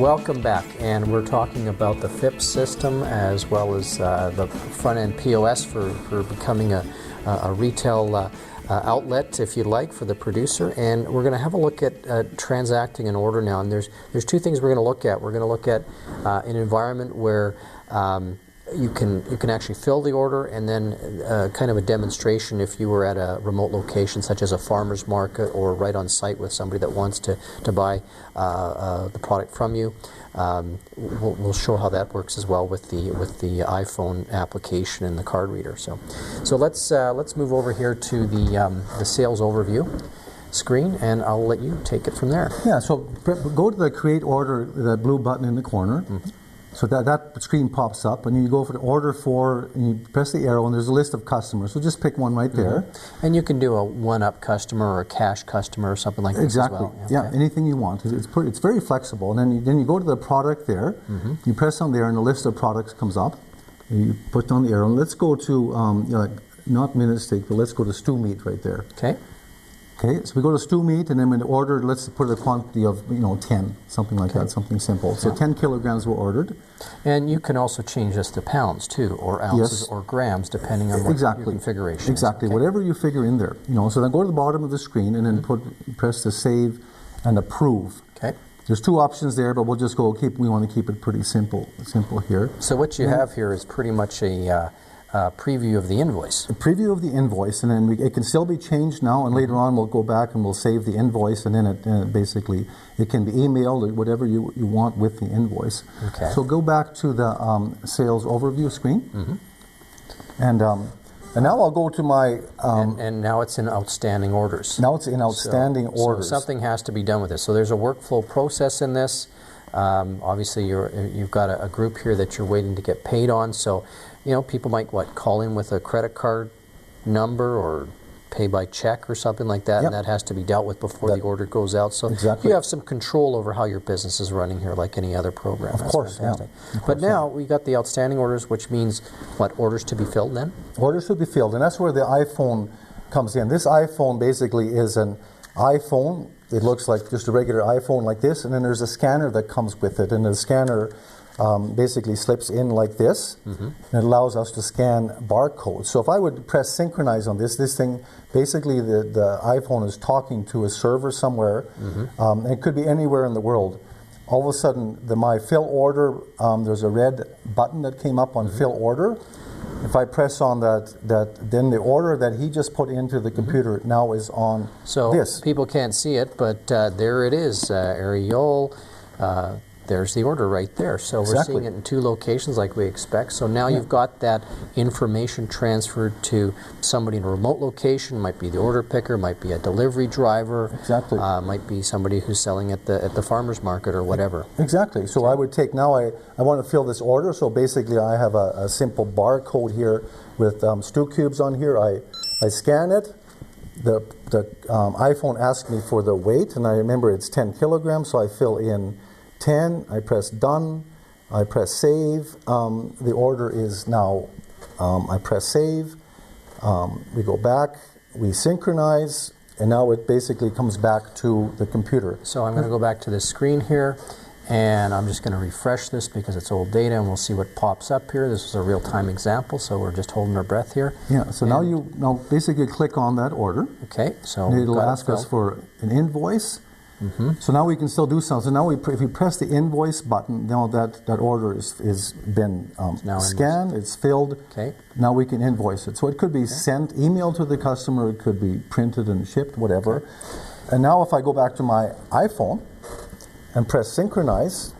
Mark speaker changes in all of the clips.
Speaker 1: Welcome back, and we're talking about the FIPS system as well as the front-end POS for becoming a retail outlet, if you like, for the producer. And we're going to have a look at transacting an order now. And there's two things we're going to look at. We're going to look at an environment where you can actually fill the order, and then kind of a demonstration if you were at a remote location such as a farmer's market or right on site with somebody that wants to buy the product from you. We'll show how that works as well with the iPhone application and the card reader. So let's move over here to the sales overview screen, and I'll let you take it from there.
Speaker 2: Yeah, so go to the create order, the blue button in the corner. Mm-hmm. So that screen pops up, and you go for the order for, and you press the arrow, and there's a list of customers. So just pick one right there.
Speaker 1: Mm-hmm. And you can do a one-up customer or a cash customer or something like
Speaker 2: exactly.
Speaker 1: this as well.
Speaker 2: Yeah, anything you want. It's very flexible. And then you go to the product there. Mm-hmm. You press on there, and a list of products comes up. And you put down the arrow. And let's go to not minute steak, but let's go to stew meat right there.
Speaker 1: Okay.
Speaker 2: Okay, so we go to stew meat, and then when order, let's put a quantity of 10, something like that, something simple. So 10 kilograms were ordered.
Speaker 1: And you can also change this to pounds too, or ounces, or grams, depending on what your configuration is.
Speaker 2: Exactly,
Speaker 1: Okay.
Speaker 2: Whatever you figure in there. So then go to the bottom of the screen, and then press the save and approve.
Speaker 1: Okay.
Speaker 2: There's two options there, but we'll just we want to keep it pretty simple here.
Speaker 1: So what you have here is pretty much a preview of the invoice.
Speaker 2: A preview of the invoice, and then it can still be changed now, and later on we'll go back and we'll save the invoice, and then it can be emailed or whatever you want with the invoice.
Speaker 1: Okay.
Speaker 2: So go back to the sales overview screen, and now I'll go to my...
Speaker 1: and now it's in outstanding orders.
Speaker 2: Now it's in outstanding orders.
Speaker 1: So something has to be done with this. So there's a workflow process in this. Obviously you've got a group here that you're waiting to get paid on, so people might call in with a credit card number or pay by check or something like that, and that has to be dealt with before the order goes out. So you have some control over how your business is running here, like any other program.
Speaker 2: Of course,
Speaker 1: But now we got the outstanding orders, which means what? Orders to be filled then?
Speaker 2: Orders to be filled, and that's where the iPhone comes in. This iPhone basically is an iPhone. It looks like just a regular iPhone like this, and then there's a scanner that comes with it, and the scanner basically slips in like this, and it allows us to scan barcodes. So if I would press synchronize on this thing, basically the iPhone is talking to a server somewhere, and it could be anywhere in the world. All of a sudden, my fill order, there's a red button that came up on fill order. If I press on that, then the order that he just put into the computer now is on this.
Speaker 1: So people can't see it, but there it is, Ariol. There's the order right there. So we're seeing it in two locations like we expect. So now you've got that information transferred to somebody in a remote location. Might be the order picker, might be a delivery driver.
Speaker 2: Exactly.
Speaker 1: Might be somebody who's selling at the farmer's market or whatever.
Speaker 2: Exactly. So I would take now, I want to fill this order. So basically I have a simple barcode here with stew cubes on here. I scan it. The iPhone asks me for the weight, and I remember it's 10 kilograms, so I fill in 10, I press done, I press save, the order is now, I press save, we go back, we synchronize, and now it basically comes back to the computer.
Speaker 1: So I'm going to go back to this screen here, and I'm just going to refresh this because it's old data, and we'll see what pops up here. This is a real-time example, so we're just holding our breath here.
Speaker 2: Yeah, so now basically click on that order.
Speaker 1: Okay, so
Speaker 2: it'll ask us for an invoice. So now we can still do something. So now if we press the invoice button, now that order is been scanned, it's filled.
Speaker 1: Okay.
Speaker 2: Now we can invoice it. So it could be sent, emailed to the customer, it could be printed and shipped, whatever. Okay. And now if I go back to my iPhone and press synchronize,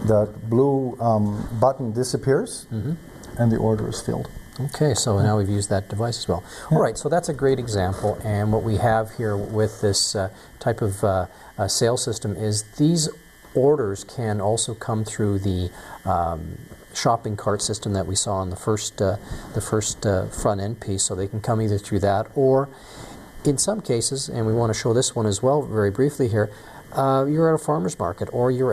Speaker 2: that blue button disappears and the order is filled.
Speaker 1: Okay, so now we've used that device as well. All right, so that's a great example, and what we have here with this type of sales system is these orders can also come through the shopping cart system that we saw on the first front end piece, so they can come either through that or in some cases, and we want to show this one as well very briefly here, you're at a farmer's market, or you're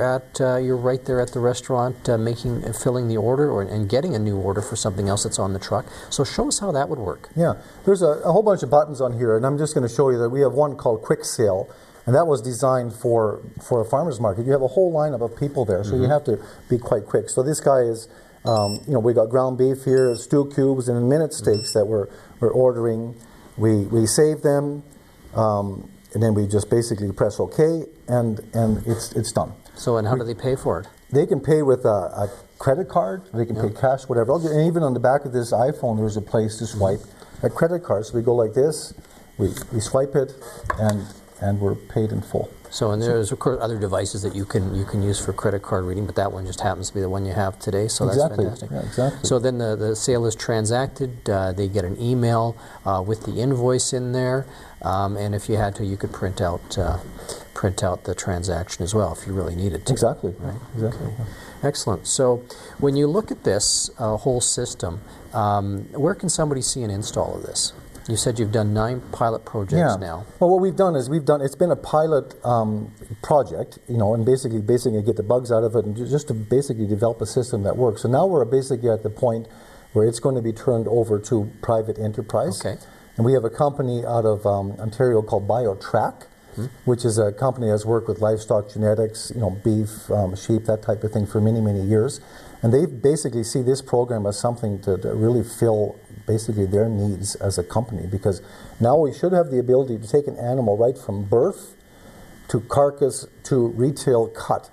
Speaker 1: right there at the restaurant filling the order and getting a new order for something else that's on the truck. So show us how that would work.
Speaker 2: Yeah, there's a whole bunch of buttons on here, and I'm just going to show you that we have one called Quick Sale, And that was designed for a farmer's market. You have a whole lineup of people there, so you have to be quite quick. So this guy is, we got ground beef here, stew cubes, and minute steaks that we're ordering. We save them, and then we just basically press OK, and it's done.
Speaker 1: So, and how do they pay for it?
Speaker 2: They can pay with a credit card, they can pay cash, whatever. And even on the back of this iPhone, there's a place to swipe a credit card. So we go like this, we swipe it, and we're paid in full.
Speaker 1: So, and there's of course other devices that you can use for credit card reading, but that one just happens to be the one you have today. So
Speaker 2: Exactly.
Speaker 1: that's fantastic.
Speaker 2: Yeah, exactly.
Speaker 1: So then the sale is transacted. They get an email with the invoice in there, and if you had to, you could print out the transaction as well if you really needed to.
Speaker 2: Exactly.
Speaker 1: Right.
Speaker 2: Exactly.
Speaker 1: Okay. Excellent. So when you look at this whole system, where can somebody see an install of this? You said you've done 9 pilot projects now.
Speaker 2: Well, what we've done is it's been a pilot project, and basically get the bugs out of it and just to basically develop a system that works. So now we're basically at the point where it's going to be turned over to private enterprise.
Speaker 1: Okay.
Speaker 2: And we have a company out of Ontario called BioTrack, which is a company that's worked with livestock genetics, beef, sheep, that type of thing for many, many years. And they basically see this program as something to really fill basically their needs as a company, because now we should have the ability to take an animal right from birth to carcass to retail cut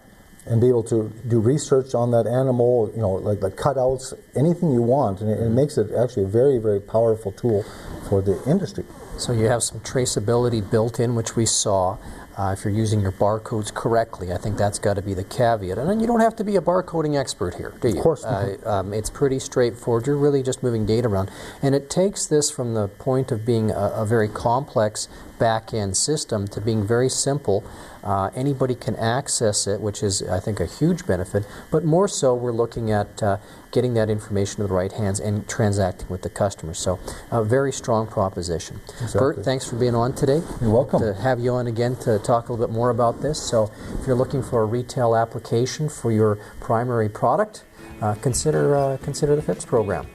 Speaker 2: and be able to do research on that animal, like the cutouts, anything you want. And it makes it actually a very, very powerful tool for the industry.
Speaker 1: So you have some traceability built in, which we saw. If you're using your barcodes correctly, I think that's got to be the caveat. And then you don't have to be a barcoding expert here, do you?
Speaker 2: Of course.
Speaker 1: It's pretty straightforward. You're really just moving data around. And it takes this from the point of being a very complex back-end system to being very simple. Anybody can access it, which is, I think, a huge benefit. But more so, we're looking at getting that information to the right hands and transacting with the customer. So a very strong proposition.
Speaker 2: Exactly.
Speaker 1: Bert, thanks for being on today.
Speaker 2: You're welcome.
Speaker 1: To have you on again to talk a little bit more about this. So if you're looking for a retail application for your primary product, consider the FIPS program.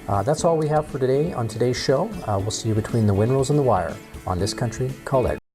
Speaker 1: That's all we have for today on today's show. We'll see you between the windrows and the wire on This Country Called Agriculture.